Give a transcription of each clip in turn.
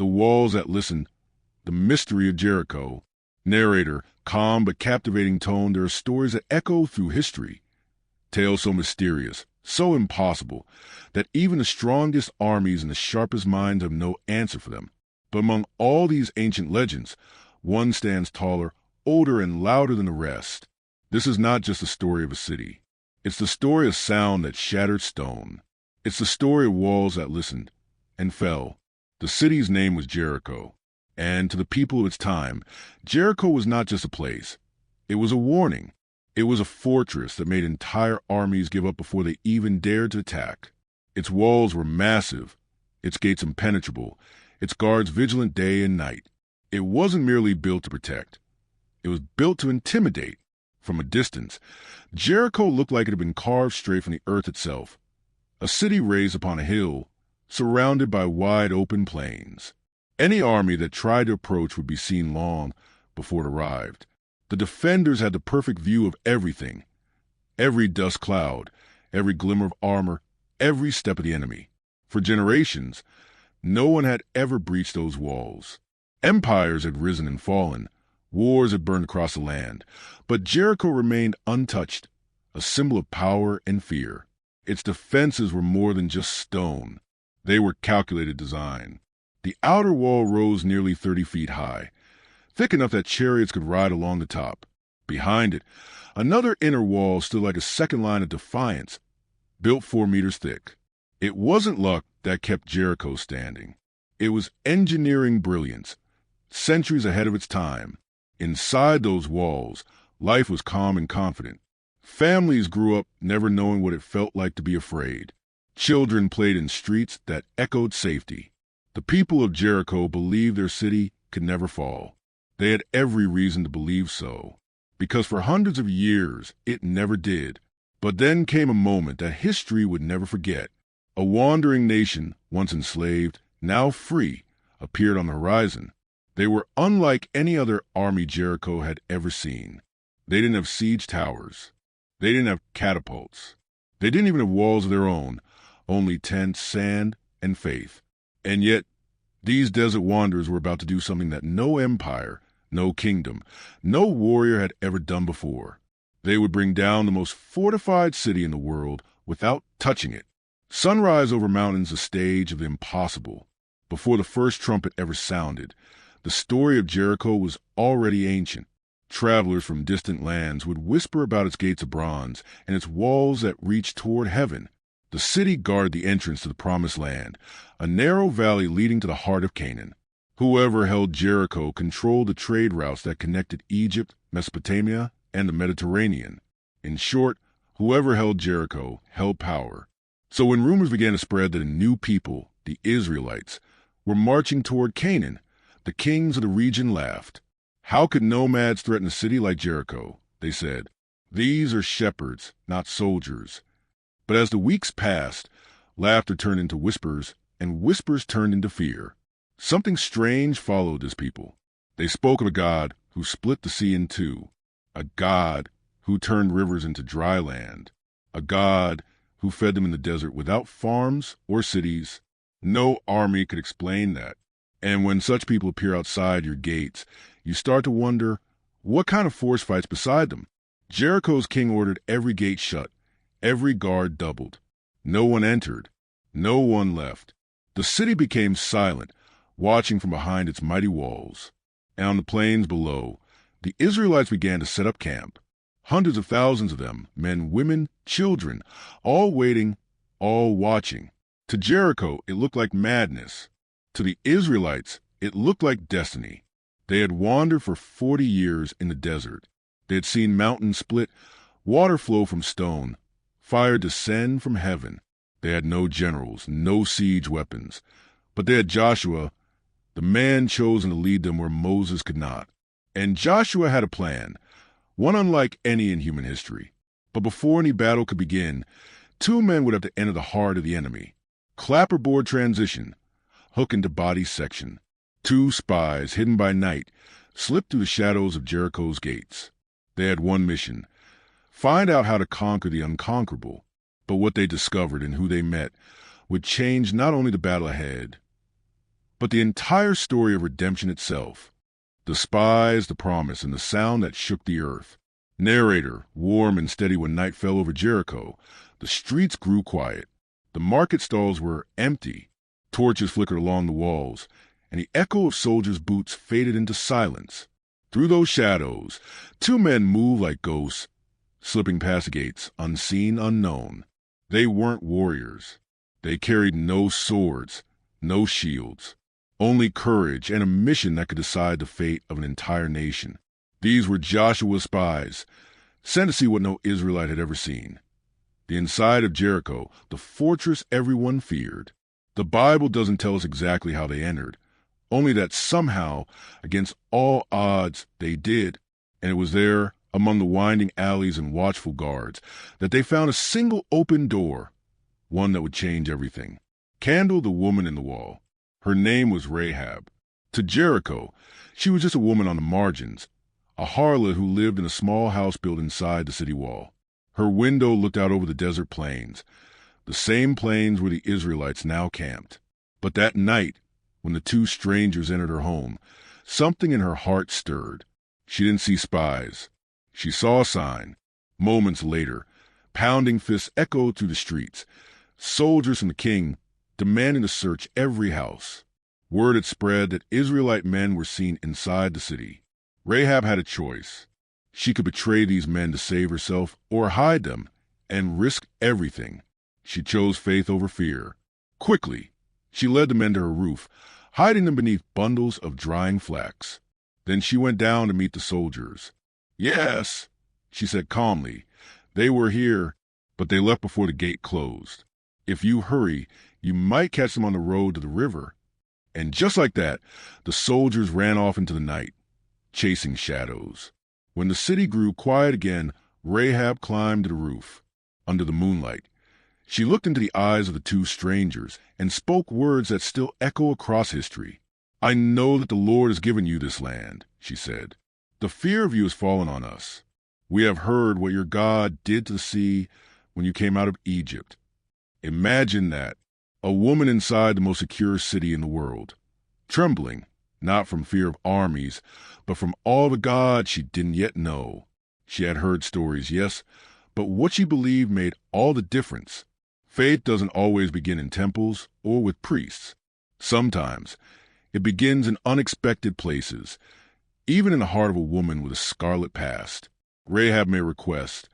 The walls that listen, the mystery of Jericho. Narrator, calm but captivating tone, there are stories that echo through history. Tales so mysterious, so impossible, that even the strongest armies and the sharpest minds have no answer for them. But among all these ancient legends, one stands taller, older, and louder than the rest. This is not just the story of a city. It's the story of sound that shattered stone. It's the story of walls that listened and fell. The city's name was Jericho. And to the people of its time, Jericho was not just a place. It was a warning. It was a fortress that made entire armies give up before they even dared to attack. Its walls were massive, its gates impenetrable, its guards vigilant day and night. It wasn't merely built to protect. It was built to intimidate. From a distance, Jericho looked like it had been carved straight from the earth itself. A city raised upon a hill, surrounded by wide open plains. Any army that tried to approach would be seen long before it arrived. The defenders had the perfect view of everything. Every dust cloud, every glimmer of armor, every step of the enemy. For generations, no one had ever breached those walls. Empires had risen and fallen. Wars had burned across the land. But Jericho remained untouched, a symbol of power and fear. Its defenses were more than just stone. They were calculated design. The outer wall rose nearly 30 feet high, thick enough that chariots could ride along the top. Behind it, another inner wall stood like a second line of defiance, built 4 meters thick. It wasn't luck that kept Jericho standing. It was engineering brilliance, centuries ahead of its time. Inside those walls, life was calm and confident. Families grew up never knowing what it felt like to be afraid. Children played in streets that echoed safety. The people of Jericho believed their city could never fall. They had every reason to believe so, because for hundreds of years it never did. But then came a moment that history would never forget. A wandering nation, once enslaved, now free, appeared on the horizon. They were unlike any other army Jericho had ever seen. They didn't have siege towers. They didn't have catapults. They didn't even have walls of their own, only tents, sand, and faith. And yet, these desert wanderers were about to do something that no empire, no kingdom, no warrior had ever done before. They would bring down the most fortified city in the world without touching it. Sunrise over mountains, the stage of the impossible. Before the first trumpet ever sounded, the story of Jericho was already ancient. Travelers from distant lands would whisper about its gates of bronze and its walls that reached toward heaven. The city guarded the entrance to the Promised Land, a narrow valley leading to the heart of Canaan. Whoever held Jericho controlled the trade routes that connected Egypt, Mesopotamia, and the Mediterranean. In short, whoever held Jericho held power. So when rumors began to spread that a new people, the Israelites, were marching toward Canaan, the kings of the region laughed. How could nomads threaten a city like Jericho? They said. These are shepherds, not soldiers. But as the weeks passed, laughter turned into whispers, and whispers turned into fear. Something strange followed this people. They spoke of a God who split the sea in two, a God who turned rivers into dry land, a God who fed them in the desert without farms or cities. No army could explain that. And when such people appear outside your gates, you start to wonder, what kind of force fights beside them? Jericho's king ordered every gate shut, every guard doubled. No one entered, no one left. The city became silent, watching from behind its mighty walls. And on the plains below, the Israelites began to set up camp. Hundreds of thousands of them, men, women, children, all waiting, all watching. To Jericho, it looked like madness. To the Israelites, it looked like destiny. They had wandered for 40 years in the desert. They had seen mountains split, water flow from stone, fire descend from heaven. They had no generals, no siege weapons. But they had Joshua, the man chosen to lead them where Moses could not. And Joshua had a plan, one unlike any in human history. But before any battle could begin, 2 men would have to enter the heart of the enemy. Clapperboard transition, hook into body section. 2 spies, hidden by night, slipped through the shadows of Jericho's gates. They had one mission: find out how to conquer the unconquerable. But what they discovered and who they met would change not only the battle ahead, but the entire story of redemption itself. The spies, the promise, and the sound that shook the earth. Narrator, warm and steady when night fell over Jericho. The streets grew quiet. The market stalls were empty. Torches flickered along the walls, and the echo of soldiers' boots faded into silence. Through those shadows, two men moved like ghosts, slipping past the gates, unseen, unknown. They weren't warriors. They carried no swords, no shields, only courage and a mission that could decide the fate of an entire nation. These were Joshua's spies, sent to see what no Israelite had ever seen. The inside of Jericho, the fortress everyone feared. The Bible doesn't tell us exactly how they entered, only that somehow, against all odds, they did. And it was there, among the winding alleys and watchful guards, that they found a single open door, one that would change everything. Candle, the woman in the wall. Her name was Rahab. To Jericho, she was just a woman on the margins, a harlot who lived in a small house built inside the city wall. Her window looked out over the desert plains, the same plains where the Israelites now camped. But that night, when the two strangers entered her home, something in her heart stirred. She didn't see spies. She saw a sign. Moments later, pounding fists echoed through the streets. Soldiers from the king demanding to search every house. Word had spread that Israelite men were seen inside the city. Rahab had a choice. She could betray these men to save herself or hide them and risk everything. She chose faith over fear. Quickly, she led the men to her roof, hiding them beneath bundles of drying flax. Then she went down to meet the soldiers. "Yes," she said calmly. "They were here, but they left before the gate closed. If you hurry, you might catch them on the road to the river." And just like that, the soldiers ran off into the night, chasing shadows. When the city grew quiet again, Rahab climbed to the roof. Under the moonlight, she looked into the eyes of the two strangers and spoke words that still echo across history. "I know that the Lord has given you this land," she said. "The fear of you has fallen on us. We have heard what your God did to the sea when you came out of Egypt." Imagine that. A woman inside the most secure city in the world, trembling, not from fear of armies, but from all the God she didn't yet know. She had heard stories, yes, but what she believed made all the difference. Faith doesn't always begin in temples or with priests. Sometimes it begins in unexpected places, even in the heart of a woman with a scarlet past. Rahab may request,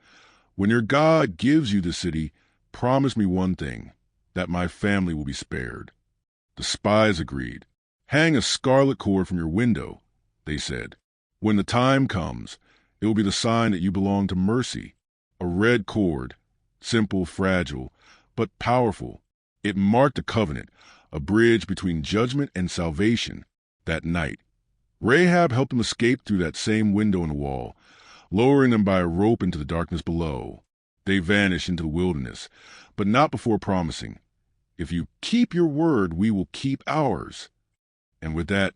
"When your God gives you the city, promise me one thing, that my family will be spared." The spies agreed. "Hang a scarlet cord from your window," they said. "When the time comes, it will be the sign that you belong to mercy." A red cord, simple, fragile, but powerful. It marked a covenant, a bridge between judgment and salvation. That night, Rahab helped them escape through that same window in the wall, lowering them by a rope into the darkness below. They vanished into the wilderness, but not before promising, "If you keep your word, we will keep ours." And with that,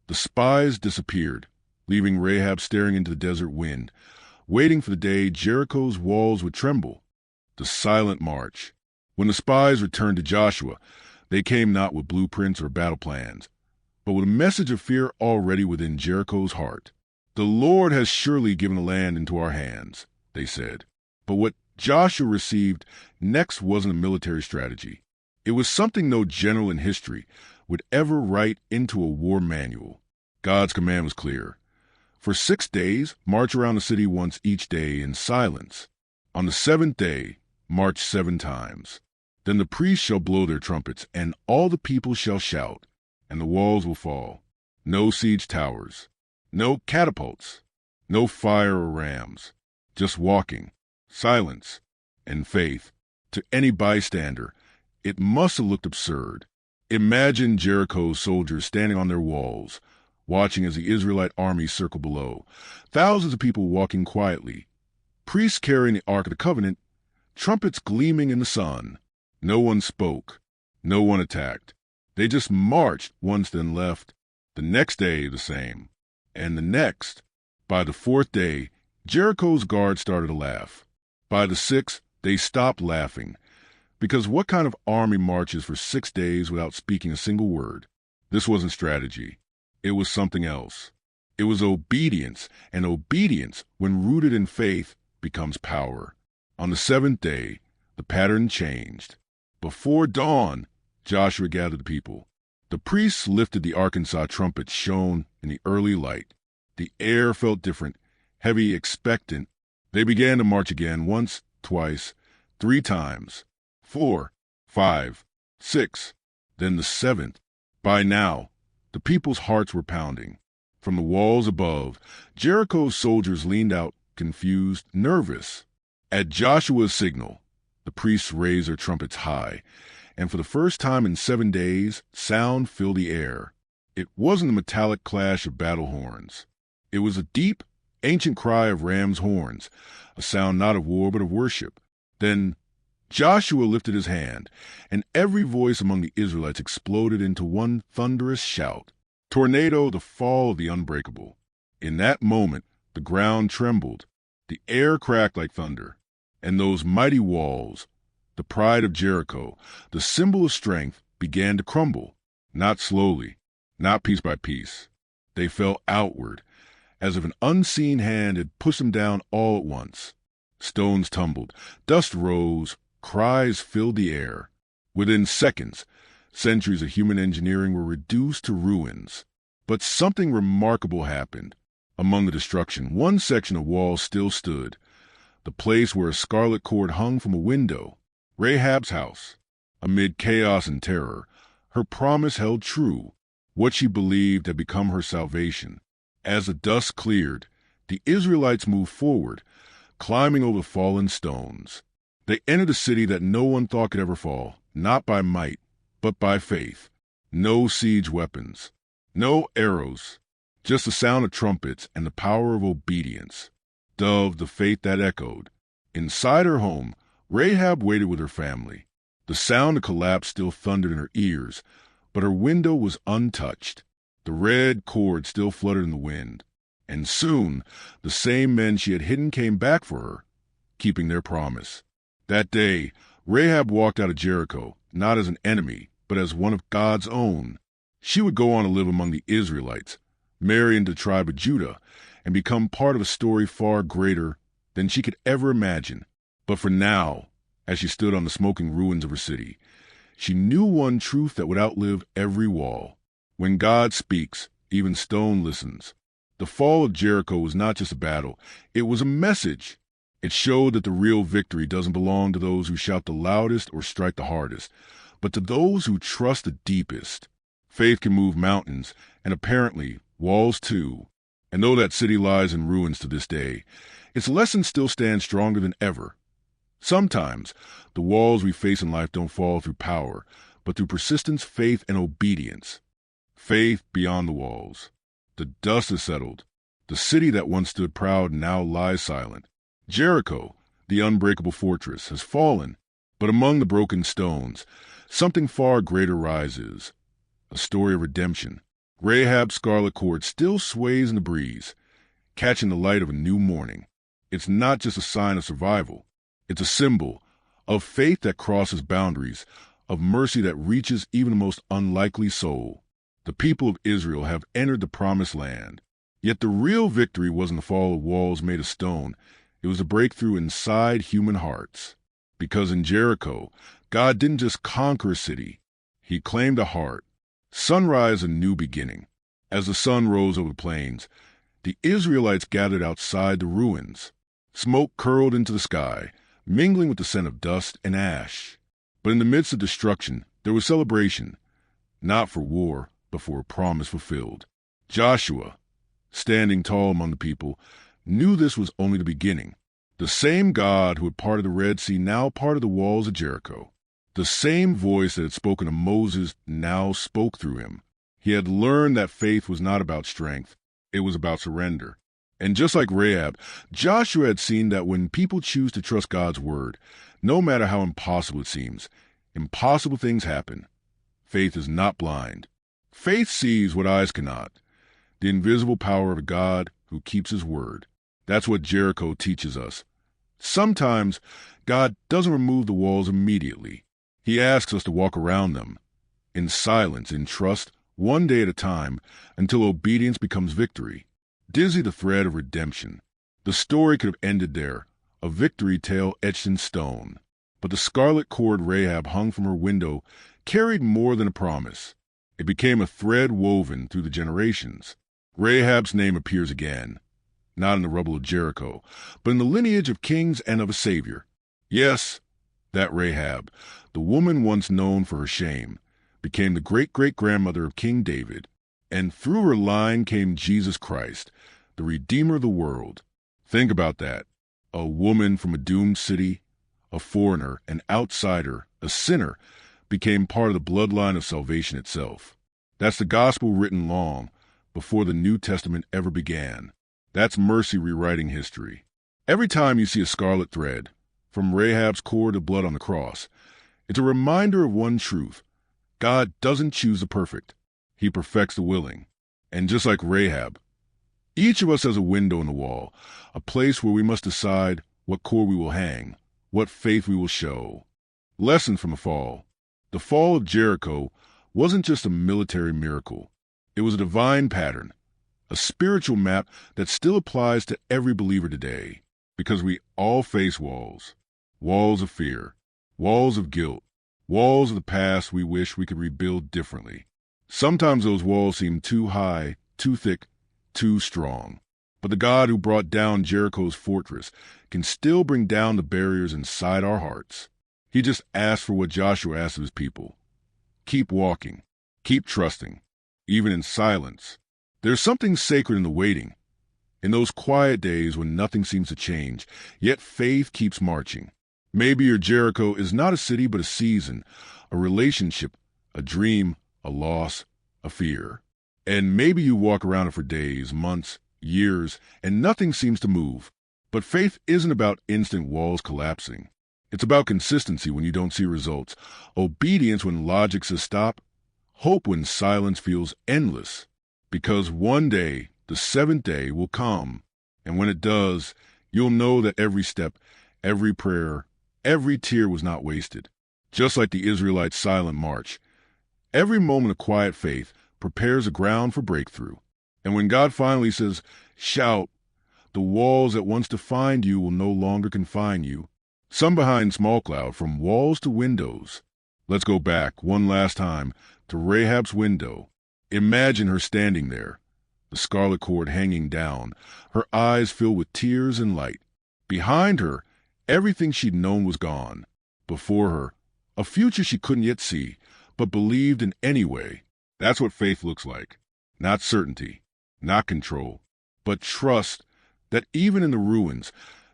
the spies disappeared, leaving Rahab staring into the desert wind, waiting for the day Jericho's walls would tremble. The silent march. When the spies returned to Joshua, they came not with blueprints or battle plans, but with a message of fear already within Jericho's heart. "The Lord has surely given the land into our hands," they said. But what Joshua received next wasn't a military strategy. It was something no general in history would ever write into a war manual. God's command was clear. For 6 days, march around the city once each day in silence. On the 7th day, march 7 times. Then the priests shall blow their trumpets, and all the people shall shout, and the walls will fall. No siege towers, no catapults, no fire or rams, just walking, silence, and faith. To any bystander, it must have looked absurd. Imagine Jericho's soldiers standing on their walls, watching as the Israelite army circled below, thousands of people walking quietly, priests carrying the Ark of the Covenant, trumpets gleaming in the sun. No one spoke, no one attacked. They just marched once, then left. The next day, the same. And the next. By the 4th day, Jericho's guards started to laugh. By the 6th, they stopped laughing. Because what kind of army marches for 6 days without speaking a single word? This wasn't strategy. It was something else. It was obedience, and obedience, when rooted in faith, becomes power. On the seventh day, the pattern changed. Before dawn, Joshua gathered the people. The priests lifted the Arkansas trumpets shone in the early light. The air felt different, heavy, expectant. They began to march again, once, twice, 3 times, 4, 5, 6, then the 7th. By now, the people's hearts were pounding. From the walls above, Jericho's soldiers leaned out, confused, nervous. At Joshua's signal, the priests raised their trumpets high, and for the first time in 7 days, sound filled the air. It wasn't the metallic clash of battle horns. It was a deep, ancient cry of ram's horns, a sound not of war but of worship. Then Joshua lifted his hand, and every voice among the Israelites exploded into one thunderous shout. Tornado, the fall of the unbreakable. In that moment, the ground trembled, the air cracked like thunder, and those mighty walls, the pride of Jericho, the symbol of strength, began to crumble, not slowly, not piece by piece. They fell outward, as if an unseen hand had pushed them down all at once. Stones tumbled, dust rose, cries filled the air. Within seconds, centuries of human engineering were reduced to ruins. But something remarkable happened. Among the destruction, one section of wall still stood, the place where a scarlet cord hung from a window. Rahab's house. Amid chaos and terror, her promise held true. What she believed had become her salvation. As the dust cleared, the Israelites moved forward, climbing over fallen stones. They entered a city that no one thought could ever fall, not by might, but by faith. No siege weapons, no arrows, just the sound of trumpets and the power of obedience. Dove, the faith that echoed. Inside her home, Rahab waited with her family. The sound of collapse still thundered in her ears, but her window was untouched. The red cord still fluttered in the wind. And soon, the same men she had hidden came back for her, keeping their promise. That day, Rahab walked out of Jericho, not as an enemy, but as one of God's own. She would go on to live among the Israelites, marry into the tribe of Judah, and become part of a story far greater than she could ever imagine. But for now, as she stood on the smoking ruins of her city, she knew one truth that would outlive every wall. When God speaks, even stone listens. The fall of Jericho was not just a battle, it was a message. It showed that the real victory doesn't belong to those who shout the loudest or strike the hardest, but to those who trust the deepest. Faith can move mountains, and apparently walls too. And though that city lies in ruins to this day, its lesson still stands stronger than ever. Sometimes, the walls we face in life don't fall through power, but through persistence, faith, and obedience. Faith beyond the walls. The dust has settled. The city that once stood proud now lies silent. Jericho, the unbreakable fortress, has fallen, but among the broken stones, something far greater rises. A story of redemption. Rahab's scarlet cord still sways in the breeze, catching the light of a new morning. It's not just a sign of survival. It's a symbol of faith that crosses boundaries, of mercy that reaches even the most unlikely soul. The people of Israel have entered the promised land. Yet the real victory wasn't the fall of walls made of stone. It was a breakthrough inside human hearts. Because in Jericho, God didn't just conquer a city. He claimed a heart. Sunrise, a new beginning. As the sun rose over the plains, the Israelites gathered outside the ruins. Smoke curled into the sky, mingling with the scent of dust and ash. But in the midst of destruction, there was celebration, not for war, but for a promise fulfilled. Joshua, standing tall among the people, knew this was only the beginning. The same God who had parted the Red Sea now parted the walls of Jericho. The same voice that had spoken to Moses now spoke through him. He had learned that faith was not about strength, it was about surrender. And just like Rahab, Joshua had seen that when people choose to trust God's word, no matter how impossible it seems, impossible things happen. Faith is not blind. Faith sees what eyes cannot, the invisible power of a God who keeps his word. That's what Jericho teaches us. Sometimes God doesn't remove the walls immediately. He asks us to walk around them, in silence, in trust, one day at a time, until obedience becomes victory. Dizzy the thread of redemption. The story could have ended there, a victory tale etched in stone. But the scarlet cord Rahab hung from her window carried more than a promise. It became a thread woven through the generations. Rahab's name appears again, not in the rubble of Jericho, but in the lineage of kings and of a savior. Yes, that Rahab, the woman once known for her shame, became the great-great-grandmother of King David, and through her line came Jesus Christ, the Redeemer of the world. Think about that. A woman from a doomed city, a foreigner, an outsider, a sinner, became part of the bloodline of salvation itself. That's the gospel written long before the New Testament ever began. That's mercy rewriting history. Every time you see a scarlet thread, from Rahab's cord to blood on the cross, it's a reminder of one truth. God doesn't choose the perfect. He perfects the willing. And just like Rahab, each of us has a window in the wall, a place where we must decide what cord we will hang, what faith we will show. Lesson from the fall. The fall of Jericho wasn't just a military miracle. It was a divine pattern, a spiritual map that still applies to every believer today, because we all face walls. Walls of fear, walls of guilt, walls of the past we wish we could rebuild differently. Sometimes those walls seem too high, too thick, too strong. But the God who brought down Jericho's fortress can still bring down the barriers inside our hearts. He just asked for what Joshua asked of his people. Keep walking, keep trusting, even in silence. There's something sacred in the waiting, in those quiet days when nothing seems to change, yet faith keeps marching. Maybe your Jericho is not a city but a season, a relationship, a dream, a loss, a fear. And maybe you walk around it for days, months, years, and nothing seems to move. But faith isn't about instant walls collapsing. It's about consistency when you don't see results, obedience when logic says stop, hope when silence feels endless. Because one day, the seventh day, will come, and when it does, you'll know that every step, every prayer, every tear was not wasted. Just like the Israelites' silent march, every moment of quiet faith prepares the ground for breakthrough. And when God finally says, shout, the walls that once defined you will no longer confine you. Some behind small cloud, from walls to windows. Let's go back one last time to Rahab's window. Imagine her standing there, the scarlet cord hanging down, her eyes filled with tears and light. Behind her, everything she'd known was gone. Before her, a future she couldn't yet see, but believed in anyway. That's what faith looks like. Not certainty, not control, but trust that even in the ruins,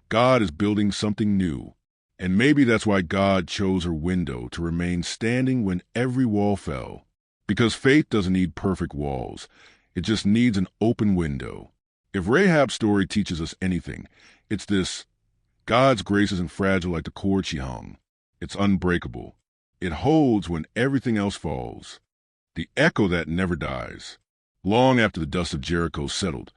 God is building something new. And maybe that's why God chose her window to remain standing when every wall fell. Because faith doesn't need perfect walls. It just needs an open window. If Rahab's story teaches us anything, it's this: God's grace isn't fragile like the cord she hung. It's unbreakable. It holds when everything else falls. The echo that never dies. Long after the dust of Jericho settled,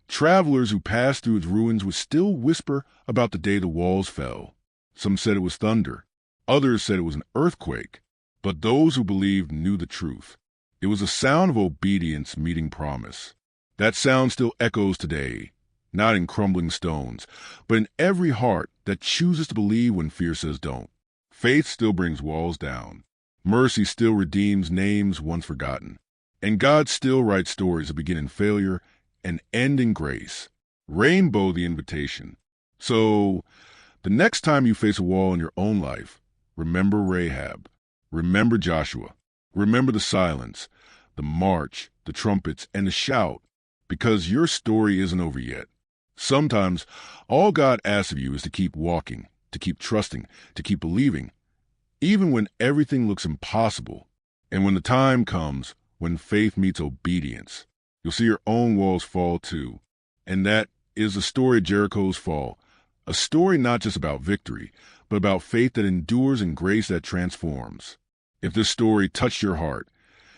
travelers who passed through its ruins would still whisper about the day the walls fell. Some said it was thunder. Others said it was an earthquake. But those who believed knew the truth. It was a sound of obedience meeting promise. That sound still echoes today, not in crumbling stones, but in every heart that chooses to believe when fear says don't. Faith still brings walls down. Mercy still redeems names once forgotten. And God still writes stories that begin in failure and end in grace. Rainbow the invitation. So, the next time you face a wall in your own life, remember Rahab. Remember Joshua. Remember the silence, the march, the trumpets, and the shout, because your story isn't over yet. Sometimes, all God asks of you is to keep walking, to keep trusting, to keep believing, even when everything looks impossible. And when the time comes, when faith meets obedience, you'll see your own walls fall too. And that is the story of Jericho's fall. A story not just about victory, but about faith that endures and grace that transforms. If this story touched your heart,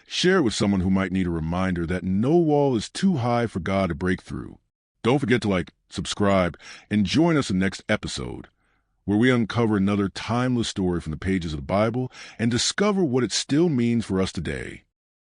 share it with someone who might need a reminder that no wall is too high for God to break through. Don't forget to like, subscribe, and join us in the next episode, where we uncover another timeless story from the pages of the Bible and discover what it still means for us today.